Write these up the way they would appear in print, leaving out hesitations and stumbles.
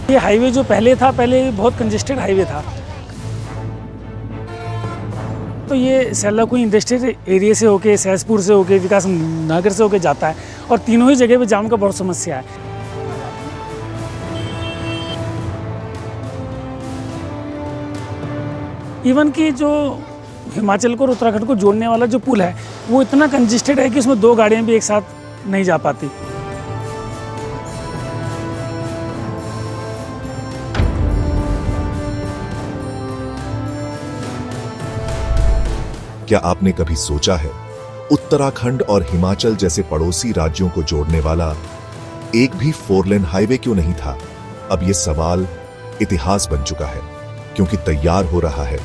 ये हाईवे जो पहले था, पहले बहुत कंजेस्टेड हाईवे था। तो ये सेलाकुई इंडस्ट्रियल एरिया से होके, सहसपुर से होके, विकास नगर से होके जाता है और तीनों ही जगह पे जाम का बहुत समस्या है। इवन कि जो हिमाचल को और उत्तराखंड को जोड़ने वाला जो पुल है वो इतना कंजेस्टेड है कि उसमें दो गाड़ियां भी एक साथ नहीं जा पाती। क्या आपने कभी सोचा है उत्तराखंड और हिमाचल जैसे पड़ोसी राज्यों को जोड़ने वाला एक भी 4 लेन हाईवे क्यों नहीं था? अब यह सवाल इतिहास बन चुका है, क्योंकि तैयार हो रहा है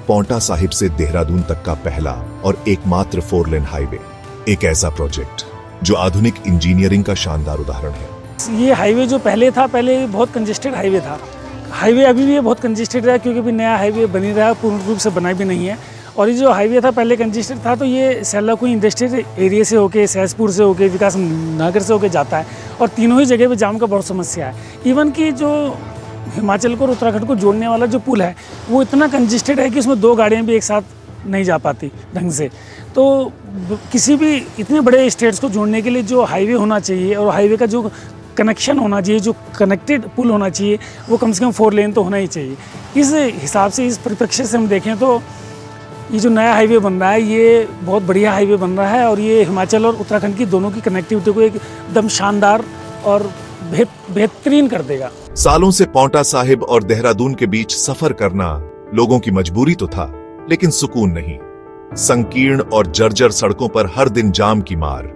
पांवटा साहिब से देहरादून तक का पहला और एकमात्र 4 लेन हाईवे। एक ऐसा प्रोजेक्ट जो आधुनिक इंजीनियरिंग का शानदार उदाहरण है। ये हाईवे जो पहले था, पहले बहुत कंजेस्टेड हाईवे था। हाईवे अभी भी बहुत कंजेस्टेड है, क्योंकि अभी नया हाईवे बन ही रहा है, पूर्ण रूप से बना भी नहीं है। और ये जो हाईवे था पहले कंजेस्टेड था, तो ये सेलाकुई इंडस्ट्रियल एरिया से होके, सहसपुर से होके, विकास नगर से होके जाता है और तीनों ही जगह पे जाम का बहुत समस्या है। इवन कि जो हिमाचल को और उत्तराखंड को जोड़ने वाला जो पुल है वो इतना कंजेस्टेड है कि उसमें दो गाड़ियां भी एक साथ नहीं जा पाती ढंग से। तो किसी भी इतने बड़े स्टेट्स को जोड़ने के लिए जो हाईवे होना चाहिए और हाईवे का जो कनेक्शन होना चाहिए, जो कनेक्टेड पुल होना चाहिए, वो कम से कम 4 लेन तो होना ही चाहिए। इस हिसाब से, इस परिप्रेक्ष्य से हम देखें तो ये जो नया हाईवे बन रहा है ये बहुत बढ़िया हाईवे बन रहा है और ये हिमाचल और उत्तराखंड की दोनों की कनेक्टिविटी को एकदम शानदार और बेहतरीन कर देगा। सालों से पांवटा साहिब और देहरादून के बीच सफर करना लोगों की मजबूरी तो था, लेकिन सुकून नहीं। संकीर्ण और जर्जर सड़कों पर हर दिन जाम की मार,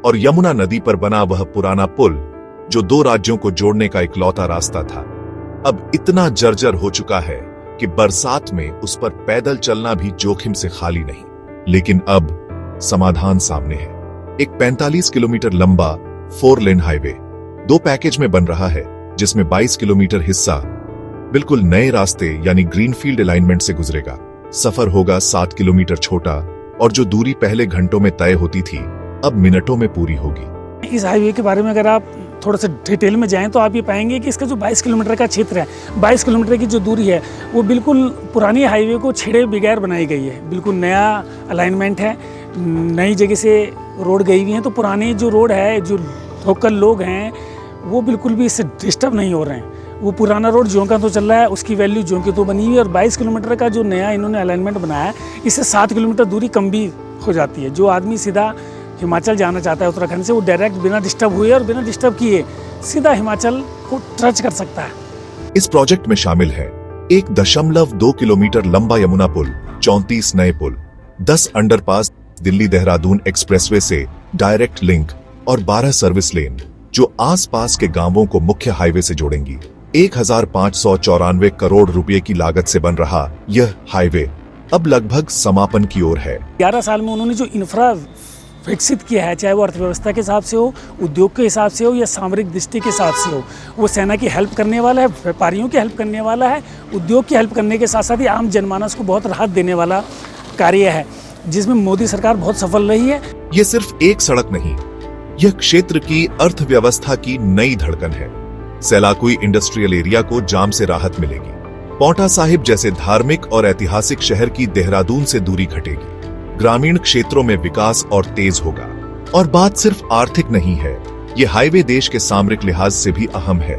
और यमुना नदी पर बना वह पुराना पुल जो 2 राज्यों को जोड़ने का इकलौता रास्ता था, अब इतना जर्जर हो चुका है कि बरसात में उस पर पैदल चलना भी जोखिम से खाली नहीं। लेकिन अब समाधान सामने है। एक 45 किलोमीटर लंबा 4 लेन हाईवे 2 पैकेज में बन रहा है, जिसमें 22 किलोमीटर हिस्सा बिल्कुल नए रास्ते यानी ग्रीनफील्ड अलाइनमेंट से गुजरेगा। सफर होगा 7 किलोमीटर छोटा, और जो दूरी पहले घंटों में तय होती थी अब मिनटों में पूरी होगी। इस हाईवे के बारे में अगर आप थोड़ा सा डिटेल में जाएं तो आप ये पाएंगे कि इसका जो 22 किलोमीटर का क्षेत्र है, 22 किलोमीटर की जो दूरी है वो बिल्कुल पुरानी हाईवे को छेड़े बगैर बनाई गई है। बिल्कुल नया अलाइनमेंट है, नई जगह से रोड गई हुई हैं, तो पुरानी जो रोड है, जो लोकल लोग हैं वो बिल्कुल भी इससे डिस्टर्ब नहीं हो रहे हैं। वो पुराना रोड ज्यों का तो चल रहा है, उसकी वैल्यू ज्यों की तो बनी हुई है। और 22 किलोमीटर का जो नया इन्होंने अलाइनमेंट बनाया है, इससे 7 किलोमीटर दूरी कम भी हो जाती है। जो आदमी सीधा हिमाचल जाना चाहता है उत्तराखंड से, वो डायरेक्ट बिना डिस्टर्ब हुए और बिना डिस्टर्ब किए सीधा हिमाचल को टच कर सकता है। इस प्रोजेक्ट में शामिल है 1.2 किलोमीटर लंबा यमुना पुल, 34 नए पुल, 10 अंडरपास, दिल्ली देहरादून एक्सप्रेसवे से डायरेक्ट लिंक और 12 सर्विस लेन जो आसपास के गांवों को मुख्य हाईवे से जोड़ेंगी। 1594 करोड़ रुपए की लागत से बन रहा यह हाईवे अब लगभग समापन की ओर है। 11 साल में उन्होंने जो इंफ्रा विकसित किया है, चाहे वो अर्थव्यवस्था के हिसाब से हो, उद्योग के हिसाब से हो या सामरिक दृष्टि के हिसाब से हो, वो सेना की हेल्प करने वाला है, व्यापारियों की हेल्प करने वाला है, उद्योग की हेल्प करने के साथ साथ ही आम जनमानस को बहुत राहत देने वाला कार्य है, जिसमें मोदी सरकार बहुत सफल रही है। ये सिर्फ एक सड़क नहीं, यह क्षेत्र की अर्थव्यवस्था की नई धड़कन है। सेलाकुई इंडस्ट्रियल एरिया को जाम से राहत मिलेगी, पांवटा साहिब जैसे धार्मिक और ऐतिहासिक शहर की देहरादून से दूरी घटेगी, ग्रामीण क्षेत्रों में विकास और तेज होगा। और बात सिर्फ आर्थिक नहीं है, ये हाईवे देश के सामरिक लिहाज से भी अहम है।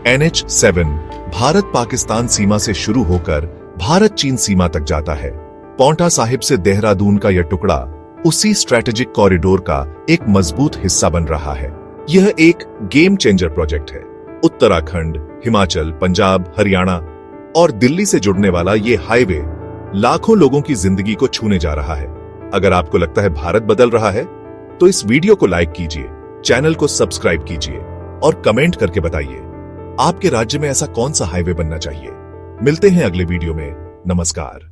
NH7 भारत पाकिस्तान सीमा से शुरू होकर भारत चीन सीमा तक जाता है। पांवटा साहिब से देहरादून का यह टुकड़ा उसी स्ट्रेटेजिक कॉरिडोर का एक मजबूत हिस्सा बन रहा है। यह एक गेम चेंजर प्रोजेक्ट है। उत्तराखंड, हिमाचल, पंजाब, हरियाणा और दिल्ली से जुड़ने वाला ये हाईवे लाखों लोगों की जिंदगी को छूने जा रहा है। अगर आपको लगता है भारत बदल रहा है, तो इस वीडियो को लाइक कीजिए, चैनल को सब्सक्राइब कीजिए और कमेंट करके बताइए आपके राज्य में ऐसा कौन सा हाईवे बनना चाहिए। मिलते हैं अगले वीडियो में। नमस्कार।